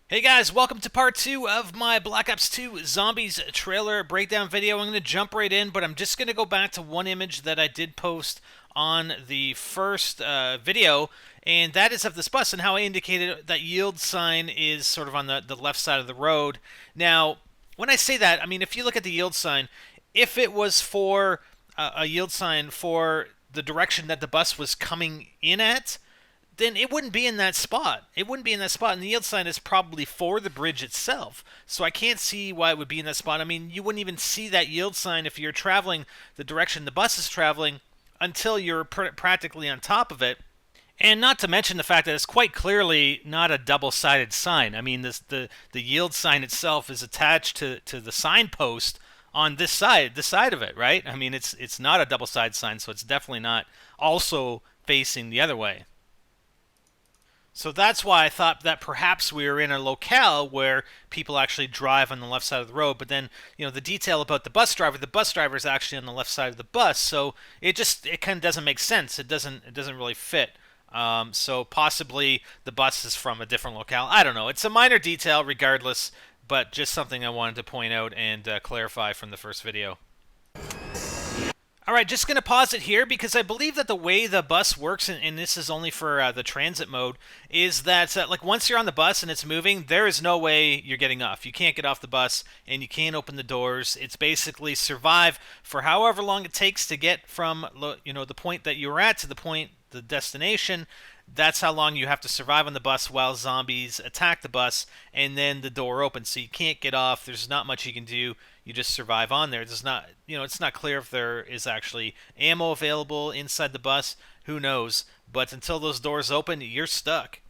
Hey guys, welcome to part 2 of my Black Ops 2 Zombies trailer breakdown video. I'm going to jump right in, but I'm just going to go back to one image that I did post on the first video, and that is of this bus and how I indicated that yield sign is sort of on the left side of the road. Now, when I say that, I mean, if you look at the yield sign, if it was for a yield sign for the direction that the bus was coming in at, then it wouldn't be in that spot. It wouldn't be in that spot, and the yield sign is probably for the bridge itself. So I can't see why it would be in that spot. I mean, you wouldn't even see that yield sign if you're traveling the direction the bus is traveling until you're practically on top of it. And not to mention the fact that it's quite clearly not a double-sided sign. I mean, the yield sign itself is attached to the signpost on this side of it, right? I mean, it's not a double-sided sign, so it's definitely not also facing the other way. So that's why I thought that perhaps we were in a locale where people actually drive on the left side of the road. But then, the detail about the bus driver is actually on the left side of the bus. So it kind of doesn't make sense. It doesn't really fit. So possibly the bus is from a different locale. I don't know. It's a minor detail, regardless, but just something I wanted to point out and clarify from the first video. Alright, just going to pause it here because I believe that the way the bus works, and this is only for the transit mode, is that like once you're on the bus and it's moving, there is no way you're getting off. You can't get off the bus and you can't open the doors. It's basically survive for however long it takes to get from the point that you were at to the destination. That's how long you have to survive on the bus while zombies attack the bus, and then the door opens, so you can't get off. There's not much you can do. You just survive on there. It's not clear if there is actually ammo available inside the bus. Who knows? But until those doors open, you're stuck.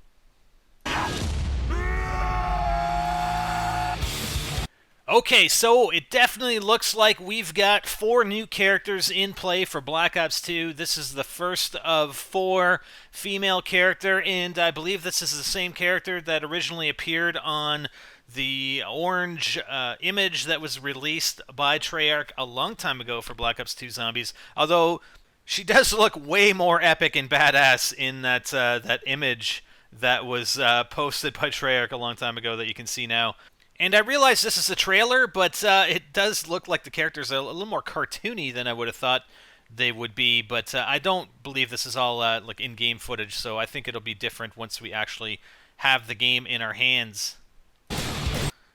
Okay, so it definitely looks like we've got 4 new characters in play for Black Ops 2. This is the first of 4 female character, and I believe this is the same character that originally appeared on the orange image that was released by Treyarch a long time ago for Black Ops 2 Zombies. Although she does look way more epic and badass in that image that was posted by Treyarch a long time ago that you can see now. And I realize this is a trailer, but it does look like the characters are a little more cartoony than I would have thought they would be. But I don't believe this is all like in-game footage, so I think it'll be different once we actually have the game in our hands.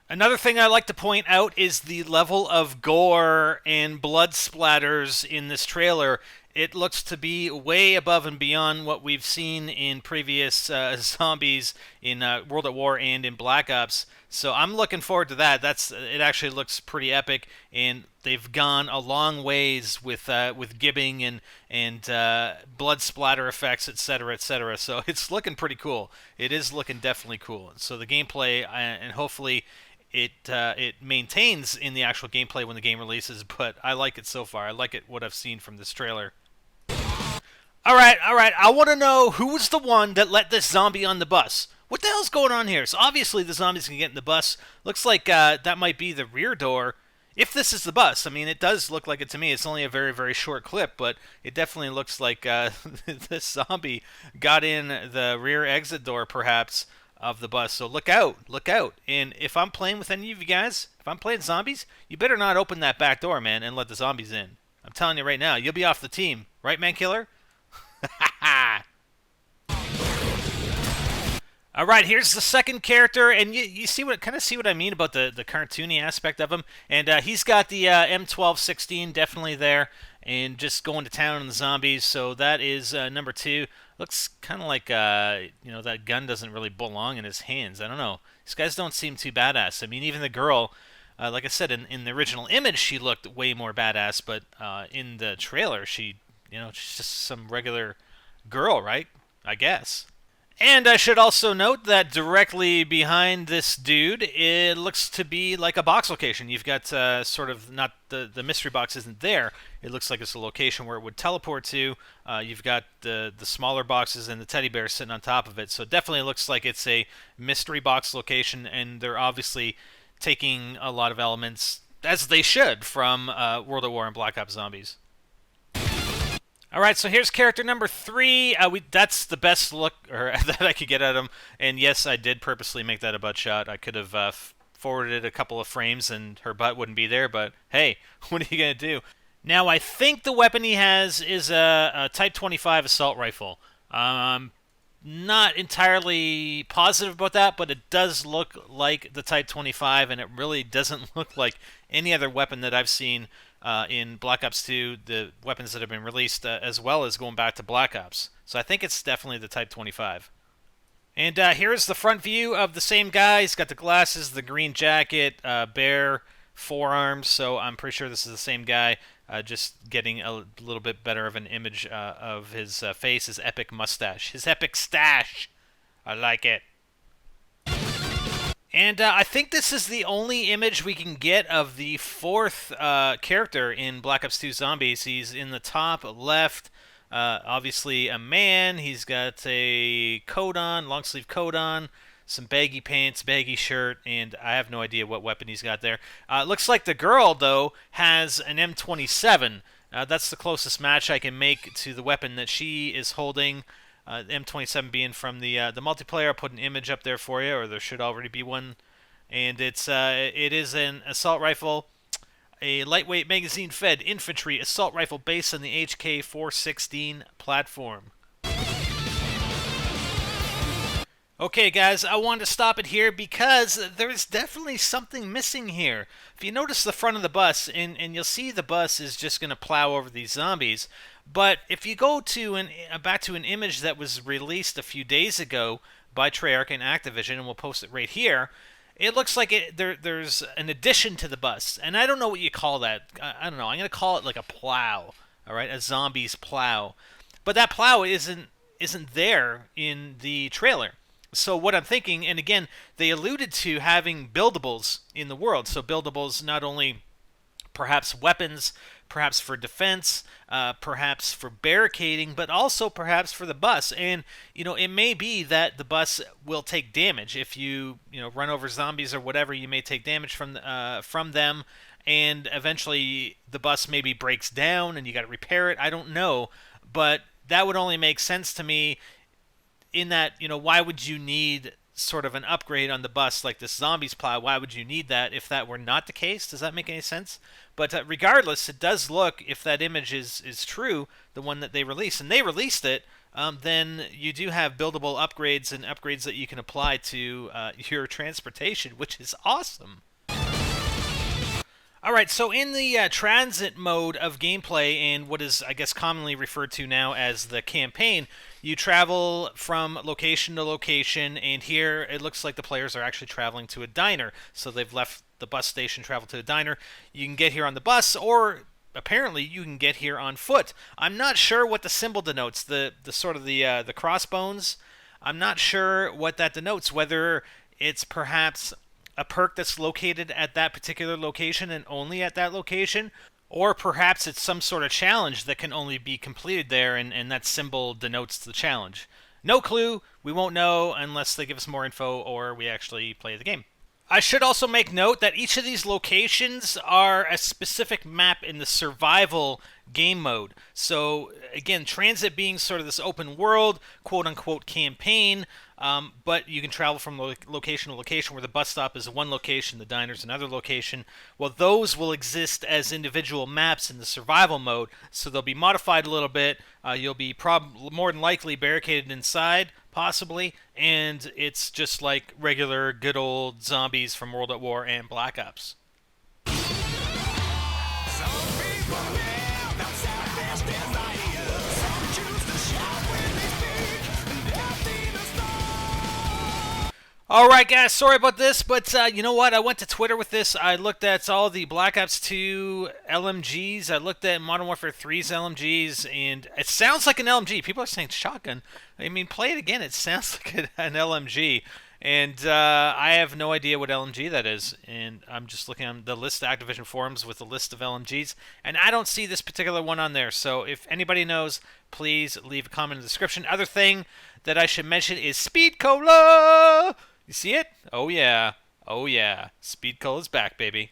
Another thing I like to point out is the level of gore and blood splatters in this trailer. It looks to be way above and beyond what we've seen in previous zombies in World at War and in Black Ops. So I'm looking forward to that. It actually looks pretty epic, and they've gone a long ways with gibbing and blood splatter effects, etc., etc. So it's looking pretty cool. It is looking definitely cool. So the gameplay and hopefully it maintains in the actual gameplay when the game releases, but I like it so far. I like it what I've seen from this trailer. All right. I want to know who was the one that let this zombie on the bus. What the hell's going on here? So obviously the zombies can get in the bus. Looks like that might be the rear door. If this is the bus, I mean, it does look like it to me. It's only a very, very short clip, but it definitely looks like this zombie got in the rear exit door, perhaps, of the bus. So look out. And if I'm playing with any of you guys, if I'm playing zombies, you better not open that back door, man, and let the zombies in. I'm telling you right now, you'll be off the team. Right, man killer? All right, here's the second character, and you see what I mean about the cartoony aspect of him. And he's got the M1216 definitely there, and just going to town on the zombies. So that is number 2. Looks kind of like that gun doesn't really belong in his hands. I don't know. These guys don't seem too badass. I mean, even the girl, like I said, in the original image, she looked way more badass, but in the trailer, she's just some regular girl, right? I guess. And I should also note that directly behind this dude, it looks to be like a box location. You've got sort of not the mystery box isn't there. It looks like it's a location where it would teleport to. You've got the smaller boxes and the teddy bear sitting on top of it. So it definitely looks like it's a mystery box location, and they're obviously taking a lot of elements, as they should, from World at War and Black Ops Zombies. All right, so here's character number 3. That's the best look that I could get at him. And yes, I did purposely make that a butt shot. I could have forwarded a couple of frames and her butt wouldn't be there, but hey, what are you going to do? Now, I think the weapon he has is a Type 25 assault rifle. Not entirely positive about that, but it does look like the Type 25, and it really doesn't look like any other weapon that I've seen in Black Ops 2, the weapons that have been released, as well as going back to Black Ops. So I think it's definitely the Type 25. And here's the front view of the same guy. He's got the glasses, the green jacket, bare forearms, so I'm pretty sure this is the same guy. Just getting a little bit better of an image of his face, his epic mustache, his epic stash. I like it. And I think this is the only image we can get of the fourth character in Black Ops 2 Zombies. He's in the top left. Obviously a man. He's got a coat on, long sleeve coat on, some baggy pants, baggy shirt, and I have no idea what weapon he's got there. Looks like the girl, though, has an M27. That's the closest match I can make to the weapon that she is holding. M27 being from the multiplayer. I'll put an image up there for you, or there should already be one. And it is an assault rifle, a lightweight magazine-fed infantry assault rifle based on the HK-416 platform. Okay, guys, I wanted to stop it here because there's definitely something missing here. If you notice the front of the bus, and you'll see the bus is just going to plow over these zombies, but if you go to back to an image that was released a few days ago by Treyarch and Activision, and we'll post it right here, it looks like there's an addition to the bus, and I don't know what you call that. I don't know. I'm going to call it like a plow, all right, a zombie's plow. But that plow isn't there in the trailer. So what I'm thinking, and again, they alluded to having buildables in the world. So buildables not only perhaps weapons, perhaps for defense, perhaps for barricading, but also perhaps for the bus. And, it may be that the bus will take damage. If you run over zombies or whatever, you may take damage from them, and eventually the bus maybe breaks down and you got to repair it. I don't know, but that would only make sense to me in that, why would you need sort of an upgrade on the bus like this zombies plow? Why would you need that if that were not the case? Does that make any sense? But regardless, it does look, if that image is true, the one that they released, and they released it, then you do have buildable upgrades and upgrades that you can apply to your transportation, which is awesome. All right, so in the transit mode of gameplay, and what is, I guess, commonly referred to now as the campaign, you travel from location to location, and here it looks like the players are actually traveling to a diner. So they've left the bus station, traveled to a diner. You can get here on the bus, or apparently you can get here on foot. I'm not sure what the symbol denotes, the sort of the crossbones. I'm not sure what that denotes, whether it's perhaps a perk that's located at that particular location and only at that location, or perhaps it's some sort of challenge that can only be completed there, and that symbol denotes the challenge. No clue. We won't know unless they give us more info or we actually play the game. I should also make note that each of these locations are a specific map in the survival game mode. So, again, transit being sort of this open world, quote-unquote campaign, but you can travel from location to location, where the bus stop is one location, the diner's another location. Well, those will exist as individual maps in the survival mode, so they'll be modified a little bit. You'll be more than likely barricaded inside, possibly, and it's just like regular good old zombies from World at War and Black Ops. Alright guys, sorry about this, but you know what? I went to Twitter with this. I looked at all the Black Ops 2 LMGs. I looked at Modern Warfare 3's LMGs, and it sounds like an LMG. People are saying shotgun. I mean, play it again. It sounds like an LMG. And I have no idea what LMG that is. And I'm just looking on the list of Activision forums with a list of LMGs, and I don't see this particular one on there. So if anybody knows, please leave a comment in the description. Other thing that I should mention is Speed Cola! You see it? Oh yeah. Oh yeah. Speed Cola's back, baby.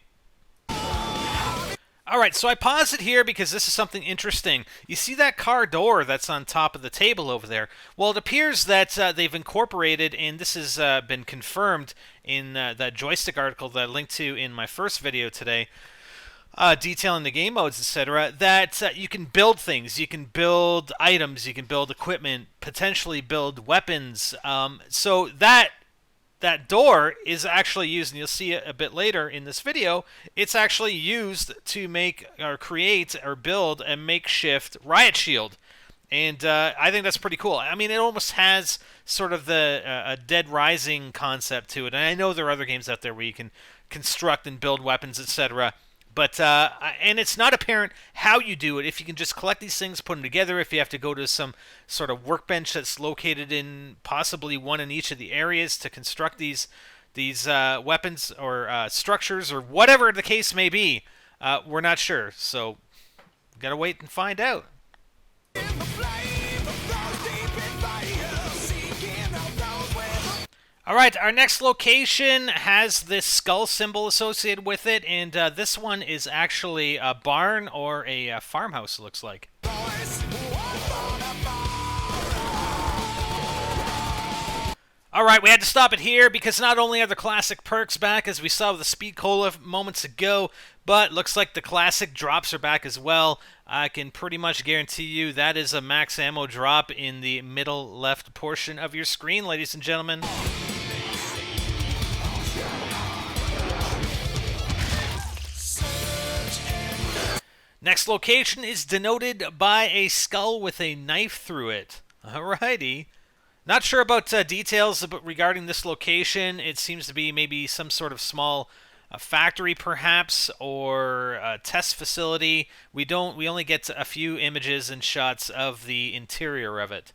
All right, so I pause it here because this is something interesting. You see that car door that's on top of the table over there? Well, it appears that they've incorporated, and this has been confirmed in that joystick article that I linked to in my first video today, detailing the game modes, etc., that you can build things, you can build items, you can build equipment, potentially build weapons. So that door is actually used, and you'll see it a bit later in this video. It's actually used to make or create or build a makeshift riot shield. And I think that's pretty cool. I mean, it almost has sort of the a Dead Rising concept to it. And I know there are other games out there where you can construct and build weapons, etc. But and it's not apparent how you do it. If you can just collect these things, put them together. If you have to go to some sort of workbench that's located in possibly one in each of the areas to construct these weapons or structures or whatever the case may be, we're not sure. So gotta wait and find out. All right, our next location has this skull symbol associated with it, and this one is actually a barn or a farmhouse, it looks like. All right, we had to stop it here because not only are the classic perks back, as we saw with the Speed Cola moments ago, but looks like the classic drops are back as well. I can pretty much guarantee you that is a max ammo drop in the middle left portion of your screen, ladies and gentlemen. Next location is denoted by a skull with a knife through it. Alrighty. Not sure about details regarding this location. It seems to be maybe some sort of small factory, perhaps, or a test facility. We only get a few images and shots of the interior of it.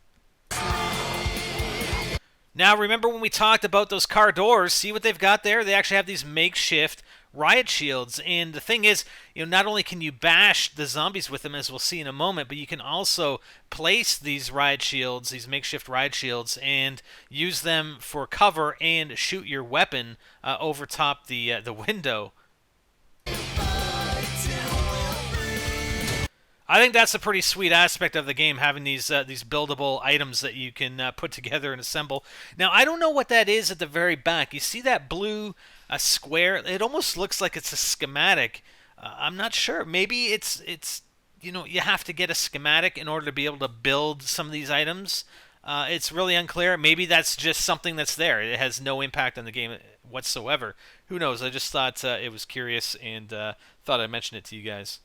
Now, remember when we talked about those car doors? See what they've got there? They actually have these makeshift riot shields, and the thing is, not only can you bash the zombies with them, as we'll see in a moment, but you can also place these riot shields, these makeshift riot shields, and use them for cover and shoot your weapon over top the window. I think that's a pretty sweet aspect of the game, having these buildable items that you can put together and assemble. Now, I don't know what that is at the very back. You see that blue square? It almost looks like it's a schematic. I'm not sure. Maybe it's you have to get a schematic in order to be able to build some of these items. It's really unclear. Maybe that's just something that's there. It has no impact on the game whatsoever. Who knows? I just thought it was curious and thought I'd mention it to you guys.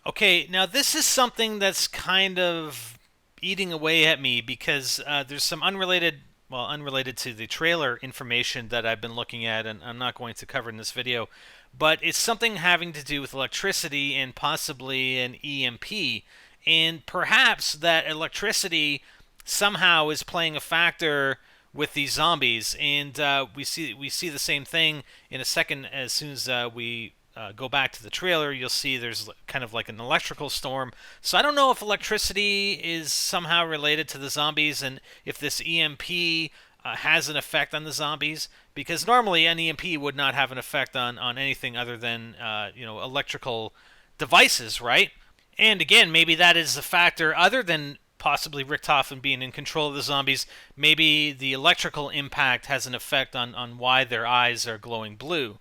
Okay, now this is something that's kind of eating away at me because there's some unrelated to the trailer information that I've been looking at, and I'm not going to cover in this video, but it's something having to do with electricity and possibly an EMP, and perhaps that electricity somehow is playing a factor with these zombies, and we see the same thing in a second. As soon as we go back to the trailer, you'll see there's kind of like an electrical storm. So I don't know if electricity is somehow related to the zombies and if this EMP has an effect on the zombies, because normally an EMP would not have an effect on anything other than electrical devices, right? And again, maybe that is a factor other than possibly Richtofen being in control of the zombies. Maybe the electrical impact has an effect on why their eyes are glowing blue.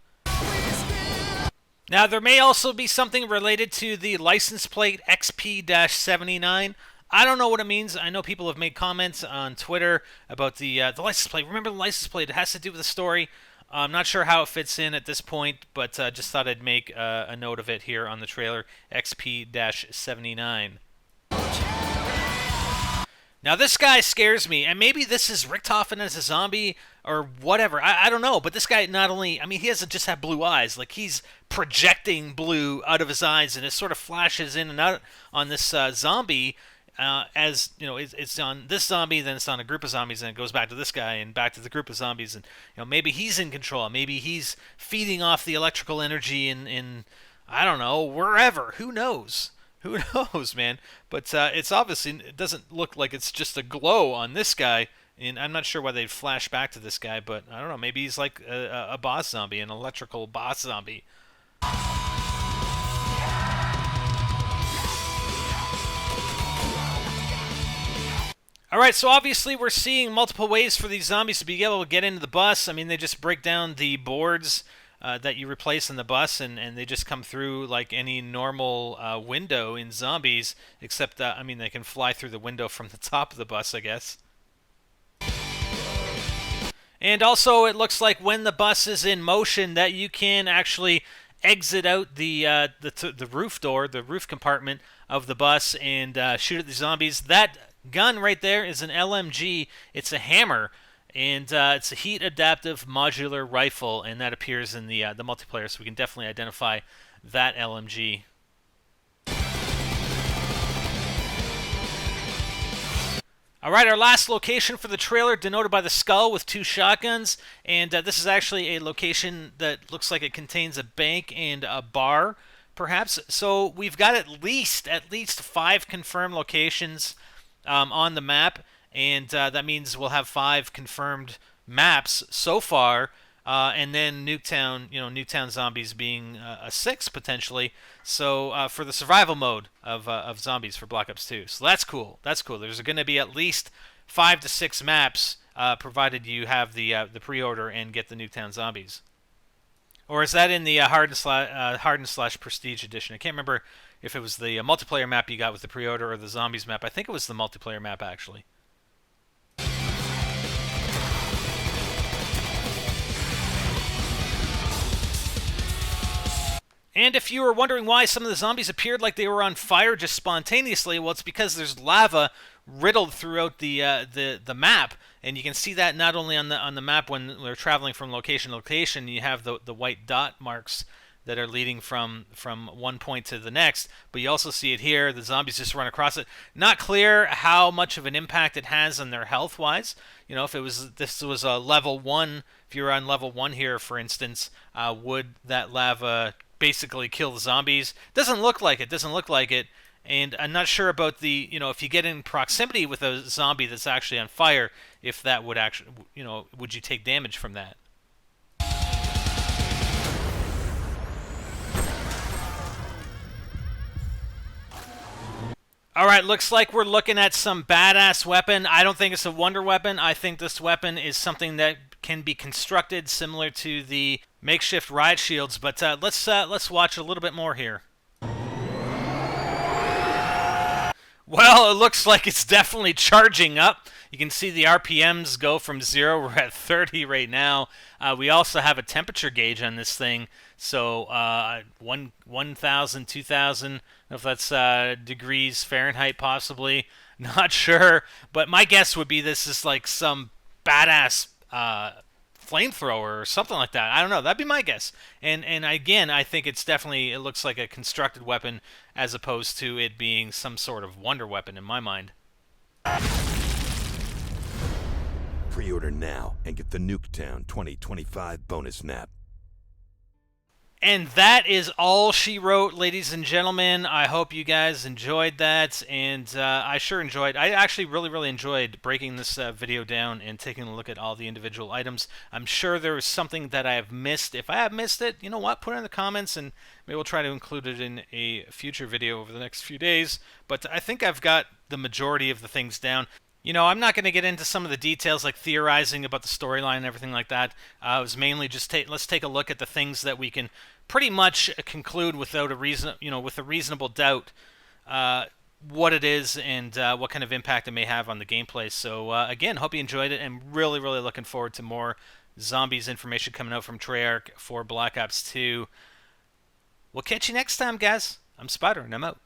Now, there may also be something related to the license plate XP-79. I don't know what it means. I know people have made comments on Twitter about the license plate. Remember the license plate? It has to do with the story. I'm not sure how it fits in at this point, but just thought I'd make a note of it here on the trailer, XP-79. Now, this guy scares me, and maybe this is Richtofen as a zombie or whatever. I don't know, but this guy not only... I mean, he doesn't just have blue eyes. Like, he's projecting blue out of his eyes, and it sort of flashes in and out on this zombie as, it's on this zombie, then it's on a group of zombies, and it goes back to this guy and back to the group of zombies. And, maybe he's in control. Maybe he's feeding off the electrical energy in I don't know, wherever. Who knows? Who knows, man? But it's obviously, it doesn't look like it's just a glow on this guy. And I'm not sure why they'd flash back to this guy, but I don't know. Maybe he's like a boss zombie, an electrical boss zombie. All right, so obviously we're seeing multiple ways for these zombies to be able to get into the bus. I mean, they just break down the boards that you replace in the bus, and they just come through like any normal window in zombies, except, I mean, they can fly through the window from the top of the bus, I guess. And also, it looks like when the bus is in motion that you can actually exit out the roof door, the roof compartment of the bus, and shoot at the zombies. That gun right there is an LMG. It's a hammer, and it's a heat adaptive modular rifle, and that appears in the multiplayer, so we can definitely identify that LMG. All right, our last location for the trailer, denoted by the skull with 2 shotguns, and this is actually a location that looks like it contains a bank and a bar, perhaps. So we've got at least 5 confirmed locations on the map, and that means we'll have 5 confirmed maps so far. And then Nuketown, Nuketown Zombies being a 6 potentially. So for the survival mode of zombies for Black Ops 2. So that's cool. That's cool. There's going to be at least 5 to 6 maps, provided you have the pre-order and get the Nuketown Zombies. Or is that in the Hardened slash Prestige edition? I can't remember if it was the multiplayer map you got with the pre-order or the zombies map. I think it was the multiplayer map actually. And if you were wondering why some of the zombies appeared like they were on fire just spontaneously, well, it's because there's lava riddled throughout the map, and you can see that not only on the map when we're traveling from location to location. You have the white dot marks that are leading from one point to the next, but you also see it here. The zombies just run across it. Not clear how much of an impact it has on their health-wise. If this was a level 1, if you were on level 1 here, for instance, would that lava basically kill the zombies? Doesn't look like it. And I'm not sure about if you get in proximity with a zombie that's actually on fire, if that would actually, would you take damage from that? All right, looks like we're looking at some badass weapon. I don't think it's a wonder weapon. I think this weapon is something that can be constructed similar to the makeshift riot shields. But let's watch a little bit more here. Well, it looks like it's definitely charging up. You can see the RPMs go from 0. We're at 30 right now. We also have a temperature gauge on this thing. So 1,000, 2,000, I don't know if that's degrees Fahrenheit possibly. Not sure. But my guess would be this is like some badass flamethrower or something like that. I don't know. That'd be my guess. And again, I think it looks like a constructed weapon as opposed to it being some sort of wonder weapon in my mind. Pre-order now and get the Nuketown 2025 bonus map. And that is all she wrote, ladies and gentlemen. I hope you guys enjoyed that, and I sure enjoyed. I actually really enjoyed breaking this video down and taking a look at all the individual items. I'm sure there was something that I have missed. If I have missed it, you know what? Put it in the comments, and maybe we'll try to include it in a future video over the next few days. But I think I've got the majority of the things down. I'm not going to get into some of the details like theorizing about the storyline and everything like that. It was mainly just let's take a look at the things that we can pretty much conclude without a reason, with a reasonable doubt, what it is and what kind of impact it may have on the gameplay. So again, hope you enjoyed it, and really looking forward to more zombies information coming out from Treyarch for Black Ops 2. We'll catch you next time, guys. I'm Spider, and I'm out.